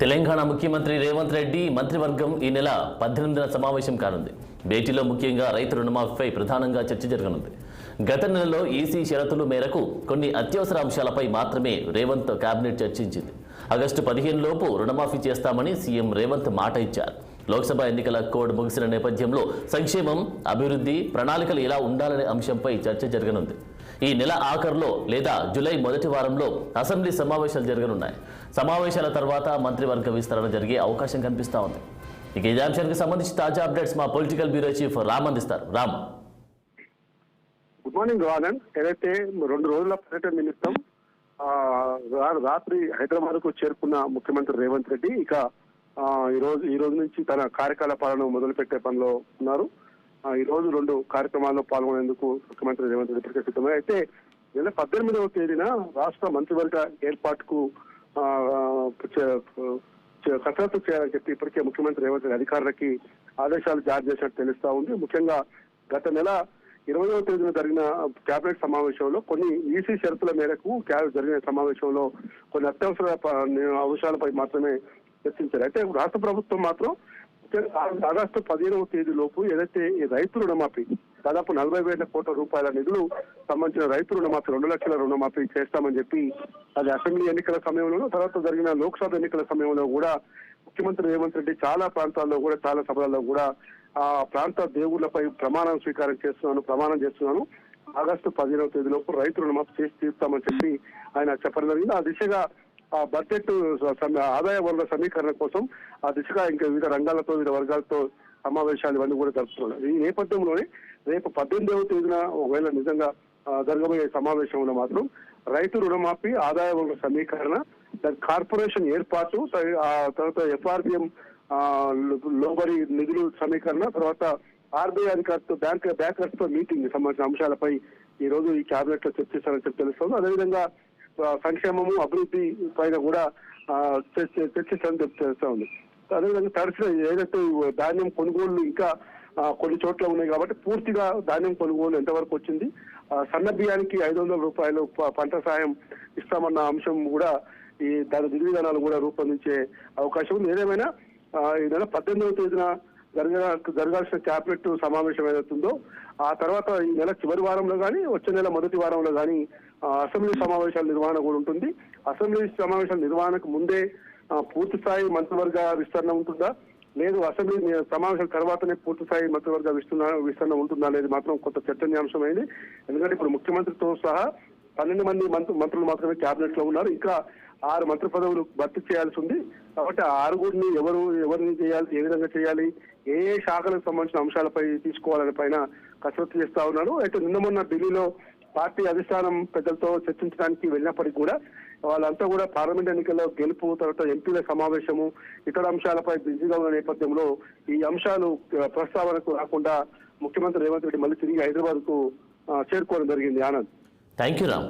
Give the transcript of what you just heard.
తెలంగాణ ముఖ్యమంత్రి రేవంత్ రెడ్డి మంత్రివర్గం ఈ నెల 18న సమావేశం కానుంది. భేటీలో ముఖ్యంగా రైతు రుణమాఫీపై ప్రధానంగా చర్చ జరగనుంది. గత నెలలో ఈసీ షరతుల మేరకు కొన్ని అత్యవసర అంశాలపై మాత్రమే రేవంత్ కేబినెట్ చర్చించింది. ఆగస్టు 15 లోపు రుణమాఫీ చేస్తామని సీఎం రేవంత్ మాట ఇచ్చారు. లోక్సభ ఎన్నికల కోడ్ ముగిసిన నేపథ్యంలో సంక్షేమం, అభివృద్ధి ప్రణాళికలు ఎలా ఉండాలనే అంశంపై చర్చ జరగనుంది. ఈ నెల ఆఖరులో లేదా జూలై మొదటి వారంలో అసెంబ్లీ సమావేశాలు జరగనున్నాయి. సమావేశాల తర్వాత మంత్రివర్గ విస్తరణ జరిగే అవకాశం కనిపిస్తా ఉంది. ఇక ఈ అంశానికి సంబంధించి తాజా అప్డేట్స్ మా పొలిటికల్ బ్యూరో చీఫ్ రామ్ అందిస్తారు. Ram, good morning Anand. ఏదైతే 2 రోజుల పర్యటన నిమిత్తం రాత్రి హైదరాబాద్ కు చేరుకున్న ముఖ్యమంత్రి రేవంత్ రెడ్డి ఇక ఈ రోజు నుంచి తన కార్యకలాపాలను మొదలుపెట్టే పనిలో ఉన్నారు. ఈ రోజు 2 కార్యక్రమాల్లో పాల్గొనేందుకు ముఖ్యమంత్రి రేవంత్ రెడ్డి ఇప్పటికే సిద్ధమై అయితే నెల 18వ తేదీన రాష్ట్ర మంత్రివర్గ ఏర్పాటుకు కసరత్తు చేయాలని చెప్పి ఇప్పటికే ముఖ్యమంత్రి రేవంత్ రెడ్డి అధికారులకి ఆదేశాలు జారీ చేసినట్టు తెలుస్తా ఉంది. ముఖ్యంగా గత నెల 20వ తేదీన జరిగిన కేబినెట్ సమావేశంలో కొన్ని ఈసీ షరతుల మేరకు జరిగిన సమావేశంలో కొన్ని అత్యవసర అంశాలపై మాత్రమే చర్చించారు. అయితే రాష్ట్ర ప్రభుత్వం మాత్రం ఆగస్టు 15వ తేదీ లోపు ఏదైతే ఈ రైతు రుణమాఫీ దాదాపు 40,000 కోట్ల రూపాయల నిధులు సంబంధించిన రైతు రుణమాఫీ 2 లక్షల రుణమాఫీ చేస్తామని చెప్పి అది అసెంబ్లీ ఎన్నికల సమయంలో తర్వాత జరిగిన లోక్సభ ఎన్నికల సమయంలో కూడా ముఖ్యమంత్రి రేవంత్ రెడ్డి చాలా ప్రాంతాల్లో కూడా చాలా సభలలో కూడా ఆ ప్రాంత దేవుళ్లపై ప్రమాణం చేస్తున్నాను ఆగస్టు 15వ తేదీలోపు రైతు రుణమాఫీ చేసి తీస్తామని చెప్పి ఆయన చెప్పడం జరిగింది. ఆ దిశగా ఆ బడ్జెట్ ఆదాయ వనరుల సమీకరణ కోసం ఆ దిశగా ఇంకా వివిధ రంగాలతో వివిధ వర్గాలతో సమావేశాలు ఇవన్నీ కూడా జరుపుతున్నారు. ఈ నేపథ్యంలోనే రేపు 18వ తేదీన ఒకవేళ నిజంగా జరగబోయే సమావేశంలో మాత్రం రైతు రుణమాఫీ, ఆదాయ వనరుల సమీకరణ, దాని కార్పొరేషన్ ఏర్పాటు, తర్వాత ఎఫ్ఆర్బిఎం లోబడి నిధులు సమీకరణ, తర్వాత ఆర్బీఐ అధికారులతో బ్యాంకర్స్ తో మీటింగ్ సంబంధించిన అంశాలపై ఈ రోజు ఈ కేబినెట్ లో చర్చిస్తారని చెప్పి తెలుస్తుంది. అదేవిధంగా సంక్షేమము, అభివృద్ధి పైన కూడా చర్చిస్తారని చెప్పి తెలుస్తా ఉంది. అదేవిధంగా తరచుగా ఏదైతే ధాన్యం కొనుగోళ్లు ఇంకా కొన్ని చోట్ల ఉన్నాయి కాబట్టి పూర్తిగా ధాన్యం కొనుగోలు ఎంతవరకు వచ్చింది, సన్న బియ్యానికి 500 రూపాయలు పంట సాయం ఇస్తామన్న అంశం కూడా దాని విధి విధానాలు కూడా రూపొందించే అవకాశం ఉంది. ఏదేమైనా ఈ నెల 18వ తేదీన జరగాల్సిన క్యాబినెట్ సమావేశం ఏదవుతుందో ఆ తర్వాత ఈ నెల చివరి వారంలో కానీ వచ్చే నెల మొదటి వారంలో కానీ అసెంబ్లీ సమావేశాల నిర్వహణ కూడా ఉంటుంది. అసెంబ్లీ సమావేశాల నిర్వహణకు ముందే పూర్తి స్థాయి మంత్రివర్గ విస్తరణ ఉంటుందా, లేదు అసెంబ్లీ సమావేశాల తర్వాతనే పూర్తి స్థాయి మంత్రివర్గ విస్తరణ ఉంటుందా అనేది మాత్రం కొంత చర్చనీయాంశమైంది. ఎందుకంటే ఇప్పుడు ముఖ్యమంత్రితో సహా 12 మంది మంత్రులు మాత్రమే కేబినెట్ లో ఉన్నారు. ఇంకా 6 మంత్రి పదవులు భర్తీ చేయాల్సి ఉంది. కాబట్టి ఆ 6 ఎవరిని చేయాలి, ఏ విధంగా చేయాలి, ఏ శాఖలకు సంబంధించిన అంశాలపై తీసుకోవాలనే పైన కసరత్తు చేస్తా ఉన్నారు. అయితే నిన్న మొన్న ఢిల్లీలో పార్టీ అధిష్టానం పెద్దలతో చర్చించడానికి వెళ్ళినప్పటికీ కూడా వాళ్ళంతా కూడా పార్లమెంట్ ఎన్నికల్లో గెలుపు, తర్వాత ఎంపీల సమావేశము, ఇతర అంశాలపై బిజీగా ఉన్న నేపథ్యంలో ఈ అంశాలు ప్రస్తావనకు రాకుండా ముఖ్యమంత్రి రేవంత్ రెడ్డి మళ్ళీ తిరిగి హైదరాబాద్ కు చేరుకోవడం జరిగింది. Anand, thank you Ram.